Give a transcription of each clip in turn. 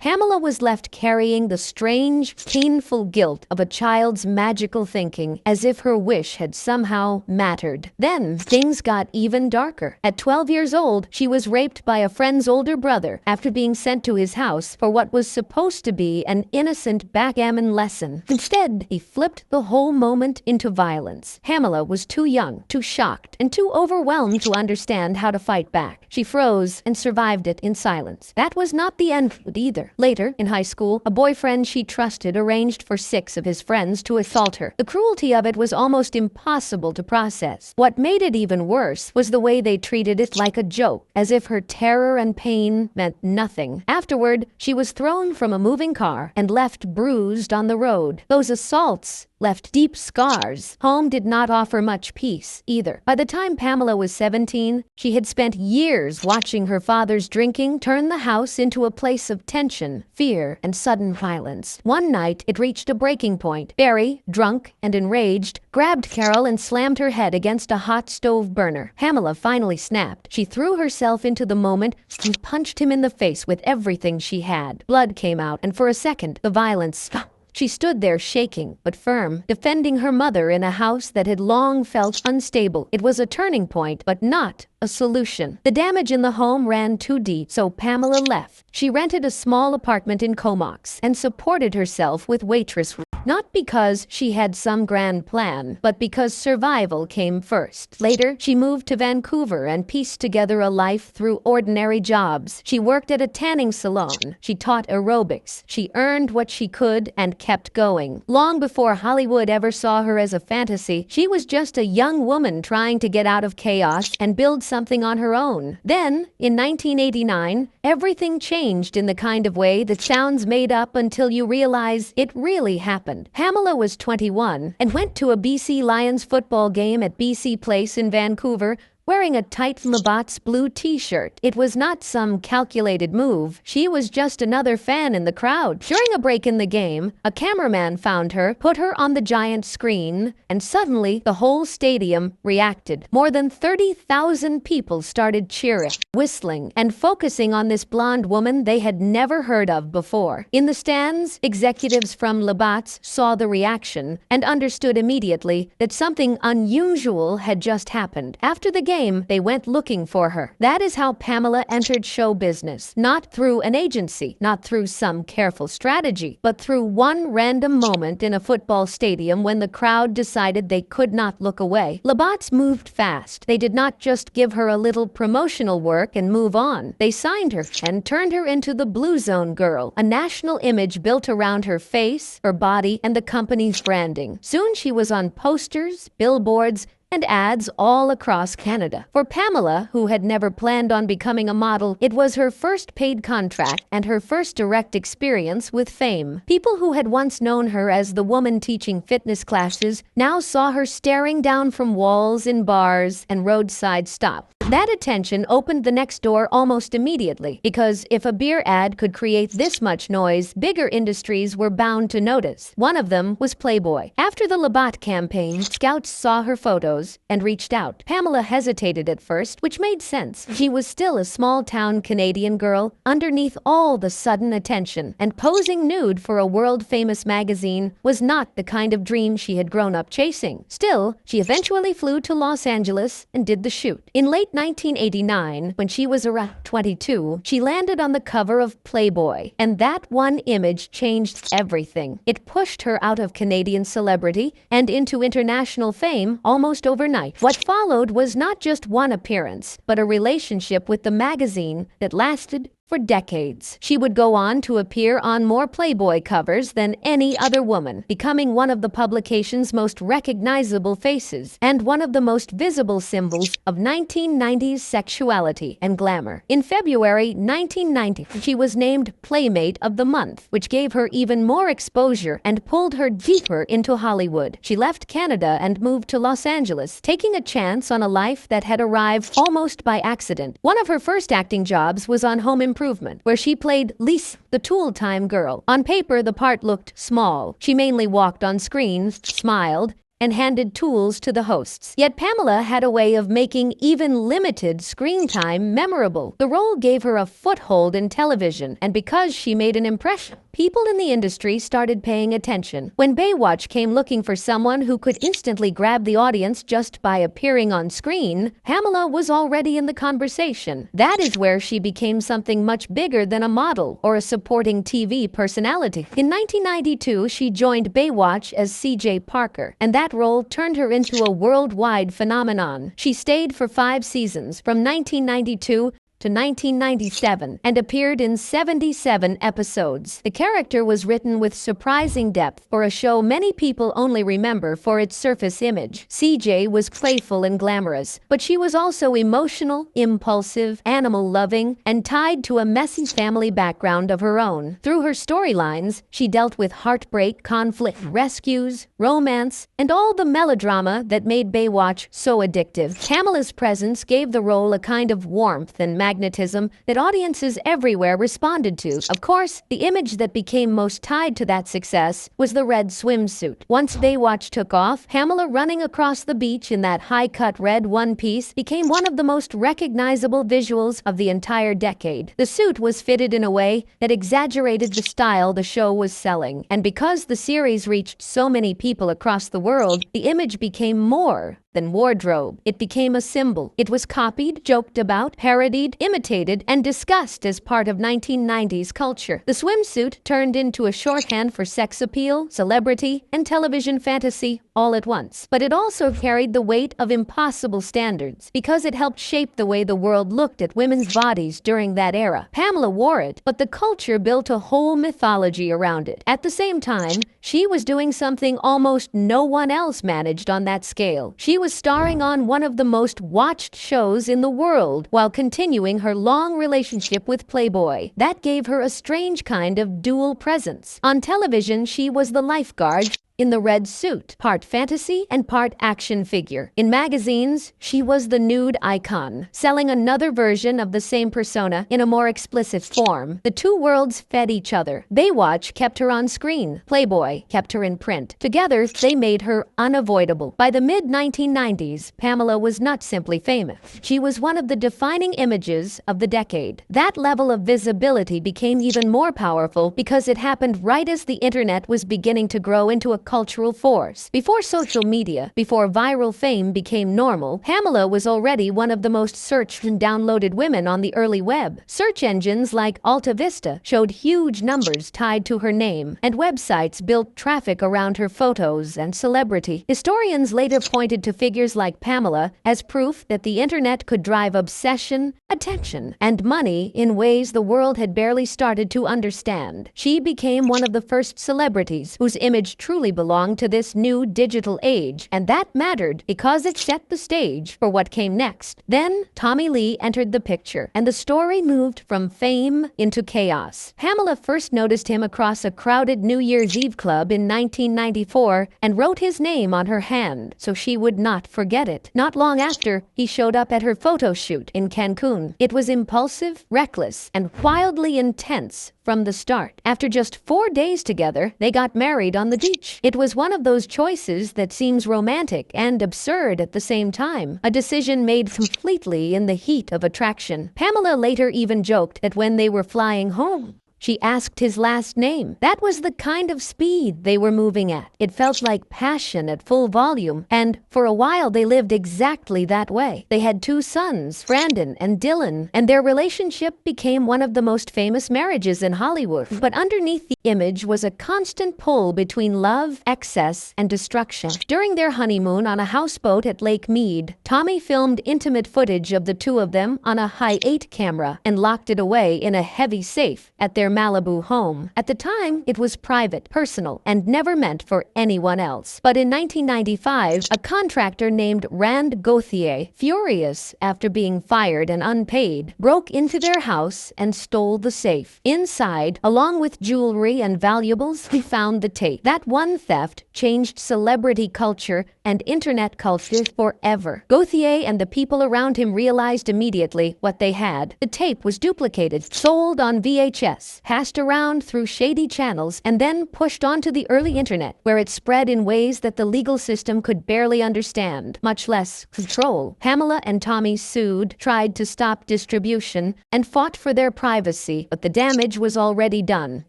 Pamela was left carrying the strange, painful guilt of a child's magical thinking, as if her wish had somehow mattered. Then, things got even darker. At 12 years old, she was raped by a friend's older brother after being sent to his house for what was supposed to be an innocent backgammon lesson. Instead, he flipped the whole moment into violence. Pamela was too young, too shocked, and too overwhelmed to understand how to fight back. She froze and survived it in silence. That was not the end of it either. Later, in high school, a boyfriend she trusted arranged for 6 of his friends to assault her. The cruelty of it was almost impossible to process. What made it even worse was the way they treated it like a joke, as if her terror and pain meant nothing. Afterward, she was thrown from a moving car and left bruised on the road. Those assaults left deep scars. Home did not offer much peace either. By the time Pamela was 17, she had spent years watching her father's drinking turn the house into a place of tension, fear, and sudden violence. One night, it reached a breaking point. Barry, drunk and enraged, grabbed Carol and slammed her head against a hot stove burner. Pamela finally snapped. She threw herself into the moment and punched him in the face with everything she had. Blood came out, and for a second, the violence stopped. She stood there shaking, but firm, defending her mother in a house that had long felt unstable. It was a turning point, but not a solution. The damage in the home ran too deep, so Pamela left. She rented a small apartment in Comox and supported herself with waitress work. Not because she had some grand plan, but because survival came first. Later, she moved to Vancouver and pieced together a life through ordinary jobs. She worked at a tanning salon. She taught aerobics. She earned what she could and kept going. Long before Hollywood ever saw her as a fantasy, she was just a young woman trying to get out of chaos and build something on her own. Then, in 1989, everything changed in the kind of way that sounds made up until you realize it really happened. Pamela was 21 and went to a BC Lions football game at BC Place in Vancouver wearing a tight Labatt's blue t-shirt. It was not some calculated move. She was just another fan in the crowd. During a break in the game, a cameraman found her, put her on the giant screen, and suddenly the whole stadium reacted. More than 30,000 people started cheering, whistling, and focusing on this blonde woman they had never heard of before. In the stands, executives from Labatt's saw the reaction and understood immediately that something unusual had just happened. After the game, they went looking for her. That is how Pamela entered show business. Not through an agency, not through some careful strategy, but through one random moment in a football stadium when the crowd decided they could not look away. Labatt's moved fast. They did not just give her a little promotional work and move on. They signed her and turned her into the Blue Zone Girl, a national image built around her face, her body, and the company's branding. Soon she was on posters, billboards, and ads all across Canada. For Pamela, who had never planned on becoming a model, it was her first paid contract and her first direct experience with fame. People who had once known her as the woman teaching fitness classes now saw her staring down from walls in bars and roadside stops. That attention opened the next door almost immediately, because if a beer ad could create this much noise, bigger industries were bound to notice. One of them was Playboy. After the Labatt campaign, scouts saw her photos and reached out. Pamela hesitated at first, which made sense. She was still a small-town Canadian girl underneath all the sudden attention, and posing nude for a world-famous magazine was not the kind of dream she had grown up chasing. Still, she eventually flew to Los Angeles and did the shoot. In late 1989, when she was around 22, she landed on the cover of Playboy, and that one image changed everything. It pushed her out of Canadian celebrity and into international fame almost overnight. What followed was not just one appearance, but a relationship with the magazine that lasted for decades. She would go on to appear on more Playboy covers than any other woman, becoming one of the publication's most recognizable faces and one of the most visible symbols of 1990s sexuality and glamour. In February 1990, she was named Playmate of the Month, which gave her even more exposure and pulled her deeper into Hollywood. She left Canada and moved to Los Angeles, taking a chance on a life that had arrived almost by accident. One of her first acting jobs was on Home Improvement, where she played Lisa, the tool-time girl. On paper, the part looked small. She mainly walked on screen, smiled, and handed tools to the hosts. Yet Pamela had a way of making even limited screen time memorable. The role gave her a foothold in television, and because she made an impression, people in the industry started paying attention. When Baywatch came looking for someone who could instantly grab the audience just by appearing on screen, Pamela was already in the conversation. That is where she became something much bigger than a model or a supporting TV personality. In 1992, she joined Baywatch as CJ Parker, and that role turned her into a worldwide phenomenon. She stayed for 5 seasons, from 1992 to 1997, and appeared in 77 episodes. The character was written with surprising depth for a show many people only remember for its surface image. CJ was playful and glamorous, but she was also emotional, impulsive, animal-loving, and tied to a messy family background of her own. Through her storylines, she dealt with heartbreak, conflict, rescues, romance, and all the melodrama that made Baywatch so addictive. Pamela's presence gave the role a kind of warmth and magnetism that audiences everywhere responded to. Of course, the image that became most tied to that success was the red swimsuit. Once Baywatch took off, Pamela running across the beach in that high-cut red one-piece became one of the most recognizable visuals of the entire decade. The suit was fitted in a way that exaggerated the style the show was selling, and because the series reached so many people across the world, the image became more than wardrobe. It became a symbol. It was copied, joked about, parodied, imitated, and discussed as part of 1990s culture. The swimsuit turned into a shorthand for sex appeal, celebrity, and television fantasy all at once. But it also carried the weight of impossible standards because it helped shape the way the world looked at women's bodies during that era. Pamela wore it, but the culture built a whole mythology around it. At the same time, she was doing something almost no one else managed on that scale. She was starring on one of the most watched shows in the world while continuing her long relationship with Playboy. That gave her a strange kind of dual presence. On television, she was the lifeguard in the red suit, part fantasy and part action figure. In magazines, she was the nude icon, selling another version of the same persona in a more explicit form. The two worlds fed each other. Baywatch kept her on screen. Playboy kept her in print. Together, they made her unavoidable. By the mid-1990s, Pamela was not simply famous. She was one of the defining images of the decade. That level of visibility became even more powerful because it happened right as the internet was beginning to grow into a cultural force. Before social media, before viral fame became normal, Pamela was already one of the most searched and downloaded women on the early web. Search engines like Alta Vista showed huge numbers tied to her name, and websites built traffic around her photos and celebrity. Historians later pointed to figures like Pamela as proof that the internet could drive obsession, attention, and money in ways the world had barely started to understand. She became one of the first celebrities whose image truly belonged to this new digital age, and that mattered because it set the stage for what came next. Then, Tommy Lee entered the picture, and the story moved from fame into chaos. Pamela first noticed him across a crowded New Year's Eve club in 1994 and wrote his name on her hand so she would not forget it. Not long after, he showed up at her photo shoot in Cancun. It was impulsive, reckless, and wildly intense from the start. After just 4 days together, they got married on the beach. It was one of those choices that seems romantic and absurd at the same time, a decision made completely in the heat of attraction. Pamela later even joked that when they were flying home, she asked his last name. That was the kind of speed they were moving at. It felt like passion at full volume, and for a while they lived exactly that way. They had 2 sons, Brandon and Dylan, and their relationship became one of the most famous marriages in Hollywood. But underneath the image was a constant pull between love, excess, and destruction. During their honeymoon on a houseboat at Lake Mead, Tommy filmed intimate footage of the two of them on a high-8 camera and locked it away in a heavy safe at their Malibu home. At the time, it was private, personal, and never meant for anyone else. But in 1995, a contractor named Rand Gauthier, furious after being fired and unpaid, broke into their house and stole the safe. Inside, along with jewelry and valuables, he found the tape. That one theft changed celebrity culture and internet culture forever. Gauthier and the people around him realized immediately what they had. The tape was duplicated, sold on VHS, passed around through shady channels, and then pushed onto the early internet, where it spread in ways that the legal system could barely understand, much less control. Pamela and Tommy sued, tried to stop distribution, and fought for their privacy, but the damage was already done.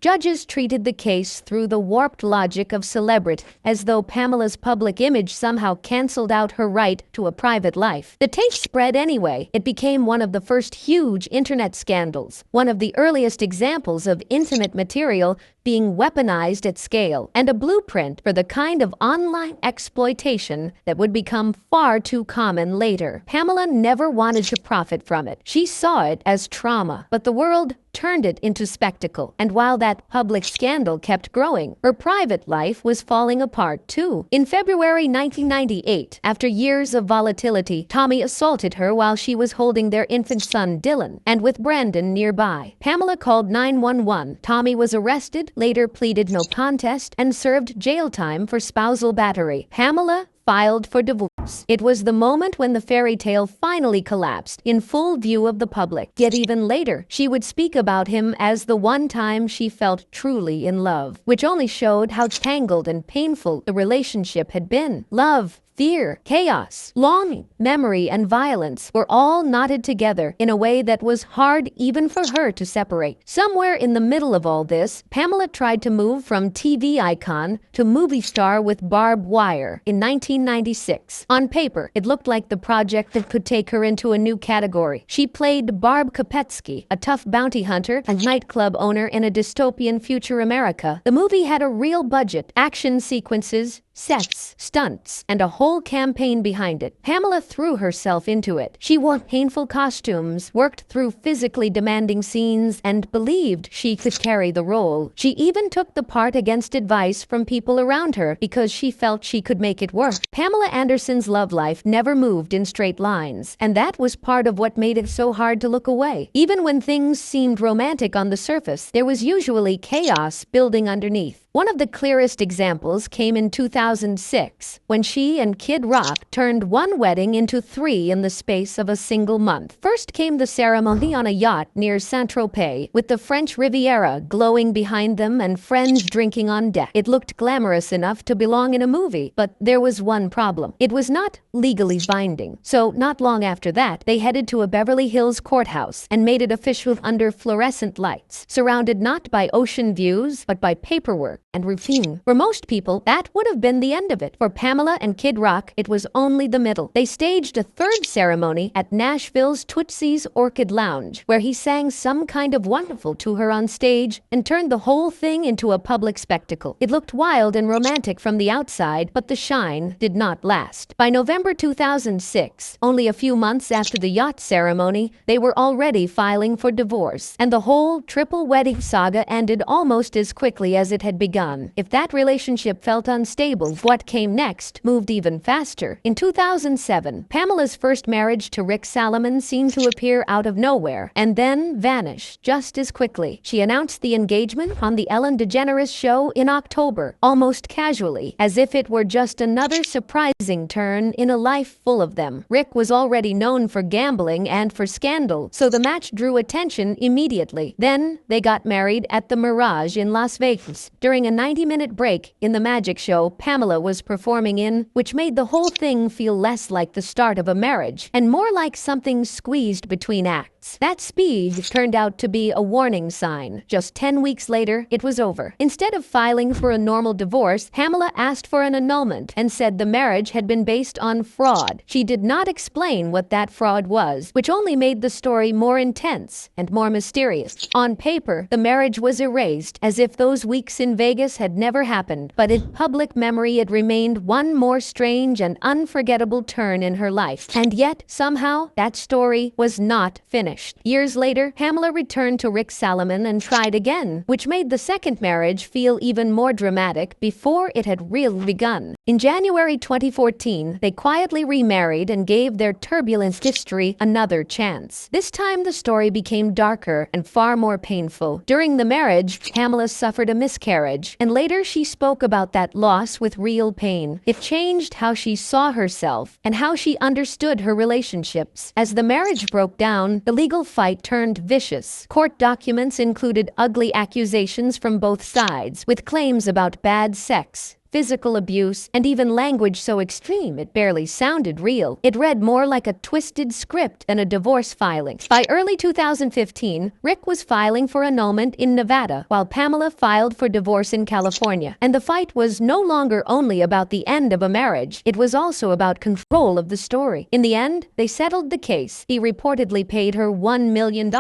Judges treated the case through the warped logic of celebrity, as though Pamela's public image somehow canceled out her right to a private life. The tape spread anyway. It became one of the first huge internet scandals, one of the earliest examples of intimate material being weaponized at scale, and a blueprint for the kind of online exploitation that would become far too common later. Pamela never wanted to profit from it. She saw it as trauma, but the world turned it into spectacle. And while that public scandal kept growing, her private life was falling apart too. In February 1998, after years of volatility, Tommy assaulted her while she was holding their infant son Dylan, and with Brandon nearby. Pamela called 911. Tommy was arrested, later pleaded no contest, and served jail time for spousal battery. Pamela filed for divorce. It was the moment when the fairy tale finally collapsed in full view of the public. Yet even later, she would speak about him as the one time she felt truly in love, which only showed how tangled and painful the relationship had been. Love, fear, chaos, longing, memory, and violence were all knotted together in a way that was hard even for her to separate. Somewhere in the middle of all this, Pamela tried to move from TV icon to movie star with barbed wire in 1996. On paper, it looked like the project that could take her into a new category. She played Barb Kopetsky, a tough bounty hunter and nightclub owner in a dystopian future America. The movie had a real budget, action sequences, sets, stunts, and a whole campaign behind it. Pamela threw herself into it. She wore painful costumes, worked through physically demanding scenes, and believed she could carry the role. She even took the part against advice from people around her because she felt she could make it work. Pamela Anderson's love life never moved in straight lines, and that was part of what made it so hard to look away. Even when things seemed romantic on the surface, there was usually chaos building underneath. One of the clearest examples came in 2006, when she and Kid Rock turned one wedding into 3 in the space of a single month. First came the ceremony on a yacht near Saint-Tropez, with the French Riviera glowing behind them and friends drinking on deck. It looked glamorous enough to belong in a movie, but there was one problem. It was not legally binding. So not long after that, they headed to a Beverly Hills courthouse and made it official under fluorescent lights, surrounded not by ocean views, but by paperwork and routine. For most people, that would have been the end of it. For Pamela and Kid Rock, it was only the middle. They staged a third ceremony at Nashville's Tootsie's Orchid Lounge, where he sang some kind of wonderful to her on stage and turned the whole thing into a public spectacle. It looked wild and romantic from the outside, but the shine did not last. By November 2006, only a few months after the yacht ceremony, they were already filing for divorce, and the whole triple wedding saga ended almost as quickly as it had begun. If that relationship felt unstable, what came next moved even faster. In 2007, Pamela's first marriage to Rick Salomon seemed to appear out of nowhere and then vanish just as quickly. She announced the engagement on the Ellen DeGeneres show in October, almost casually, as if it were just another surprising turn in a life full of them. Rick was already known for gambling and for scandal, so the match drew attention immediately. Then they got married at the Mirage in Las Vegas during a 90-minute break in the magic show Pamela was performing in, which made the whole thing feel less like the start of a marriage and more like something squeezed between acts. That speed turned out to be a warning sign. Just 10 weeks later, it was over. Instead of filing for a normal divorce, Pamela asked for an annulment and said the marriage had been based on fraud. She did not explain what that fraud was, which only made the story more intense and more mysterious. On paper, the marriage was erased, as if those weeks in Vegas had never happened, but in public memory it remained one more strange and unforgettable turn in her life. And yet, somehow, that story was not finished. vanished. Years later, Pamela returned to Rick Salomon and tried again, which made the second marriage feel even more dramatic before it had really begun. In January 2014, they quietly remarried and gave their turbulent history another chance. This time, the story became darker and far more painful. During the marriage, Pamela suffered a miscarriage, and later she spoke about that loss with real pain. It changed how she saw herself and how she understood her relationships. As the marriage broke down, the legal fight turned vicious. Court documents included ugly accusations from both sides, with claims about bad sex, physical abuse, and even language so extreme it barely sounded real. It read more like a twisted script than a divorce filing. By early 2015, Rick was filing for annulment in Nevada, while Pamela filed for divorce in California. And the fight was no longer only about the end of a marriage, it was also about control of the story. In the end, they settled the case. He reportedly paid her $1 million,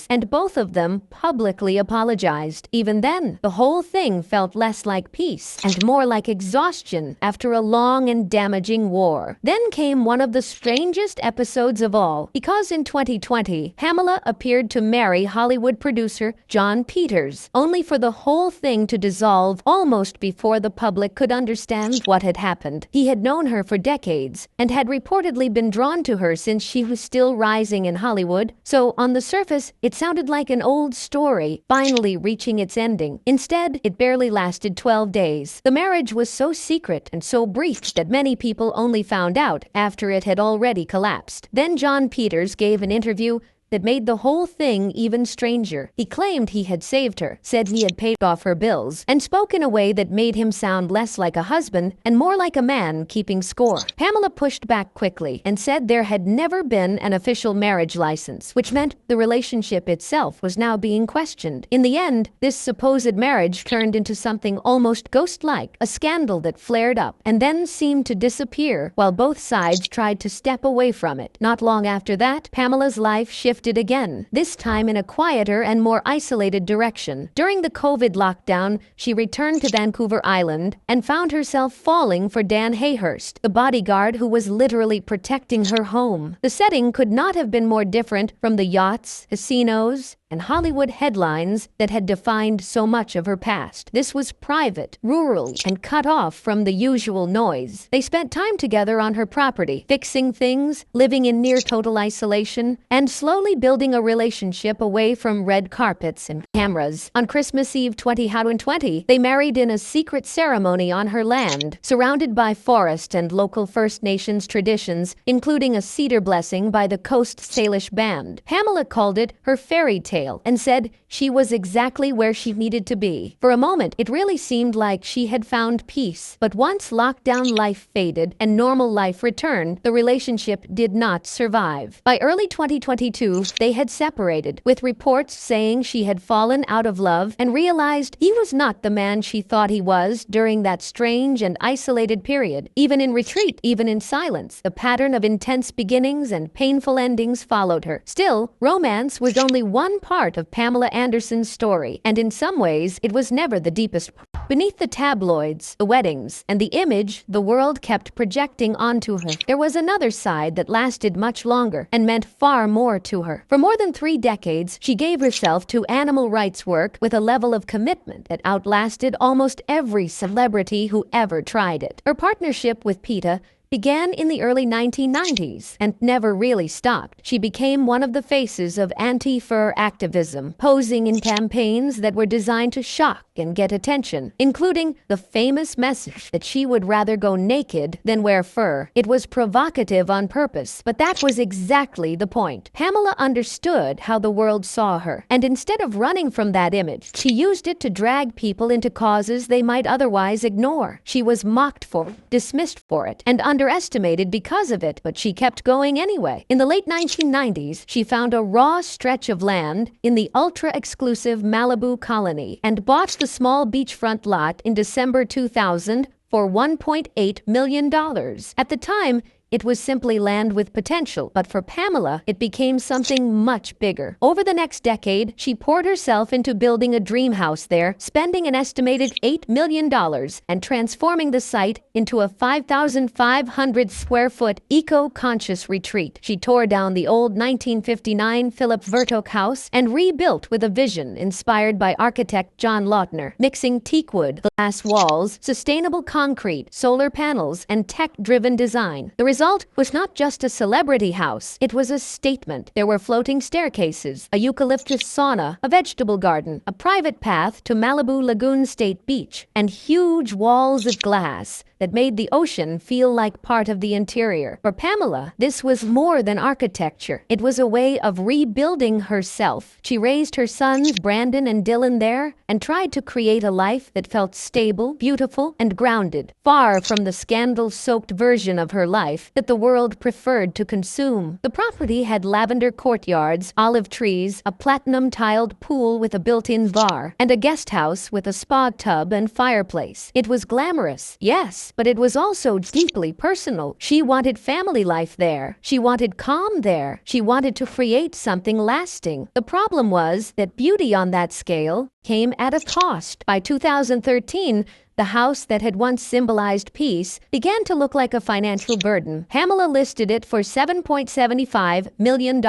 and both of them publicly apologized. Even then, the whole thing felt less like peace and more like exhaustion after a long and damaging war. Then came one of the strangest episodes of all, because in 2020, Pamela appeared to marry Hollywood producer Jon Peters, only for the whole thing to dissolve almost before the public could understand what had happened. He had known her for decades and had reportedly been drawn to her since she was still rising in Hollywood, so on the surface, it sounded like an old story finally reaching its ending. Instead, it barely lasted 12 days. The marriage was so secret and so brief that many people only found out after it had already collapsed. Then Jon Peters gave an interview that made the whole thing even stranger. He claimed he had saved her, said he had paid off her bills, and spoke in a way that made him sound less like a husband and more like a man keeping score. Pamela pushed back quickly and said there had never been an official marriage license, which meant the relationship itself was now being questioned. In the end, this supposed marriage turned into something almost ghost-like, a scandal that flared up and then seemed to disappear while both sides tried to step away from it. Not long after that, Pamela's life shifted again, this time in a quieter and more isolated direction. During the COVID lockdown, she returned to Vancouver Island and found herself falling for Dan Hayhurst, the bodyguard who was literally protecting her home. The setting could not have been more different from the yachts, casinos, and Hollywood headlines that had defined so much of her past. This was private, rural, and cut off from the usual noise. They spent time together on her property, fixing things, living in near total isolation, and slowly building a relationship away from red carpets and cameras. On Christmas Eve 2020, they married in a secret ceremony on her land, surrounded by forest and local First Nations traditions, including a cedar blessing by the Coast Salish Band. Pamela called it her fairy tale and said she was exactly where she needed to be. For a moment, it really seemed like she had found peace. But once lockdown life faded and normal life returned, the relationship did not survive. By early 2022, they had separated, with reports saying she had fallen out of love and realized he was not the man she thought he was during that strange and isolated period. Even in retreat, even in silence, the pattern of intense beginnings and painful endings followed her. Still, romance was only one part of Pamela Anderson's story, and in some ways, it was never the deepest. Beneath the tabloids, the weddings, and the image the world kept projecting onto her, there was another side that lasted much longer and meant far more to her. For more than 3 decades, she gave herself to animal rights work with a level of commitment that outlasted almost every celebrity who ever tried it. Her partnership with PETA began in the early 1990s and never really stopped. She became one of the faces of anti-fur activism, posing in campaigns that were designed to shock and get attention, including the famous message that she would rather go naked than wear fur. It was provocative on purpose, but that was exactly the point. Pamela understood how the world saw her, and instead of running from that image, she used it to drag people into causes they might otherwise ignore. She was mocked for it, dismissed for it, and underestimated because of it, but she kept going anyway. In the late 1990s, she found a raw stretch of land in the ultra-exclusive Malibu colony and bought the small beachfront lot in December 2000 for $1.8 million. At the time, It was simply land with potential, but for Pamela, it became something much bigger. Over the next decade, she poured herself into building a dream house there, spending an estimated $8 million and transforming the site into a 5,500 square foot eco-conscious retreat. She tore down the old 1959 Philip Vertok house and rebuilt with a vision inspired by architect John Lautner, mixing teakwood, glass walls, sustainable concrete, solar panels, and tech-driven design. The result was not just a celebrity house, it was a statement. There were floating staircases, a eucalyptus sauna, a vegetable garden, a private path to Malibu Lagoon State Beach, and huge walls of glass that made the ocean feel like part of the interior. For Pamela, this was more than architecture. It was a way of rebuilding herself. She raised her sons, Brandon and Dylan, there and tried to create a life that felt stable, beautiful, and grounded, far from the scandal-soaked version of her life that the world preferred to consume. The property had lavender courtyards, olive trees, a platinum-tiled pool with a built-in bar, and a guest house with a spa tub and fireplace. It was glamorous, yes, but it was also deeply personal. She wanted family life there. She wanted calm there. She wanted to create something lasting. The problem was that beauty on that scale came at a cost. By 2013, the house that had once symbolized peace began to look like a financial burden. Pamela listed it for $7.75 million,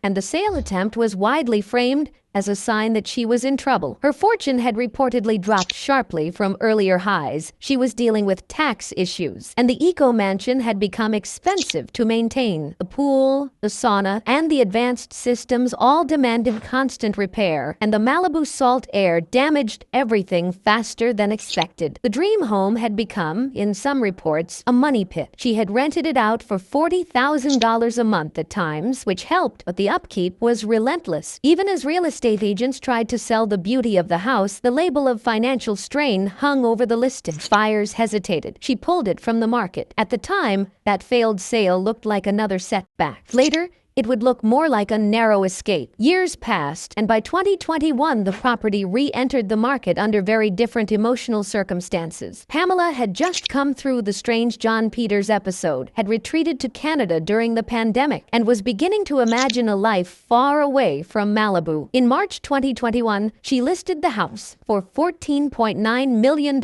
and the sale attempt was widely framed as a sign that she was in trouble. Her fortune had reportedly dropped sharply from earlier highs. She was dealing with tax issues, and the eco-mansion had become expensive to maintain. The pool, the sauna, and the advanced systems all demanded constant repair, and the Malibu salt air damaged everything faster than expected. The dream home had become, in some reports, a money pit. She had rented it out for $40,000 a month at times, which helped, but the upkeep was relentless. Even as real estate agents tried to sell the beauty of the house, the label of financial strain hung over the listing. Buyers hesitated. She pulled it from the market. At the time, that failed sale looked like another setback. Later, it would look more like a narrow escape. Years passed, and by 2021, the property re-entered the market under very different emotional circumstances. Pamela had just come through the strange John Peters episode, had retreated to Canada during the pandemic, and was beginning to imagine a life far away from Malibu. In March 2021, she listed the house for $14.9 million,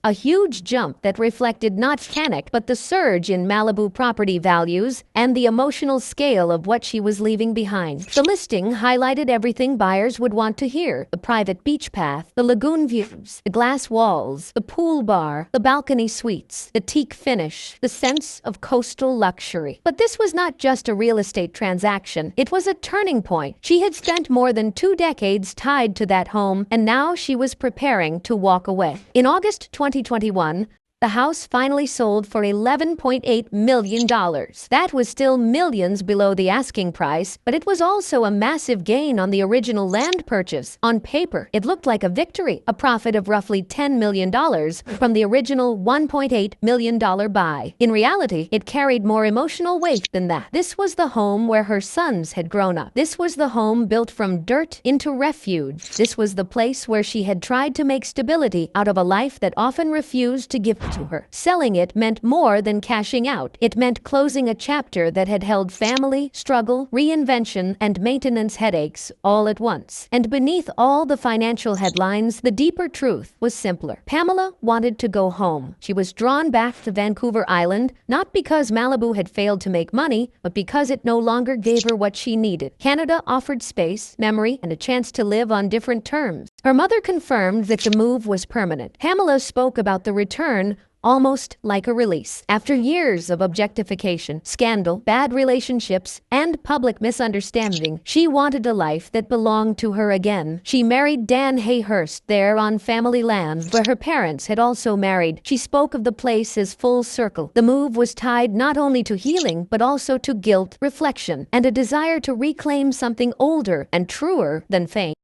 a huge jump that reflected not panic, but the surge in Malibu property values and the emotional scale of what she was leaving behind. The listing highlighted everything buyers would want to hear: the private beach path, the lagoon views, the glass walls, the pool bar, the balcony suites, the teak finish, the sense of coastal luxury. But this was not just a real estate transaction. It was a turning point. She had spent more than 2 decades tied to that home, and now she was preparing to walk away. In August 2021, the house finally sold for $11.8 million. That was still millions below the asking price, but it was also a massive gain on the original land purchase. On paper, it looked like a victory, a profit of roughly $10 million from the original $1.8 million buy. In reality, it carried more emotional weight than that. This was the home where her sons had grown up. This was the home built from dirt into refuge. This was the place where she had tried to make stability out of a life that often refused to give to her. Selling it meant more than cashing out. It meant closing a chapter that had held family, struggle, reinvention, and maintenance headaches all at once. And beneath all the financial headlines, the deeper truth was simpler. Pamela wanted to go home. She was drawn back to Vancouver Island, not because Malibu had failed to make money, but because it no longer gave her what she needed. Canada offered space, memory, and a chance to live on different terms. Her mother confirmed that the move was permanent. Pamela spoke about the return almost like a release. After years of objectification, scandal, bad relationships, and public misunderstanding, she wanted a life that belonged to her again. She married Dan Hayhurst there on family land, where her parents had also married. She spoke of the place as full circle. The move was tied not only to healing, but also to guilt, reflection, and a desire to reclaim something older and truer than fame.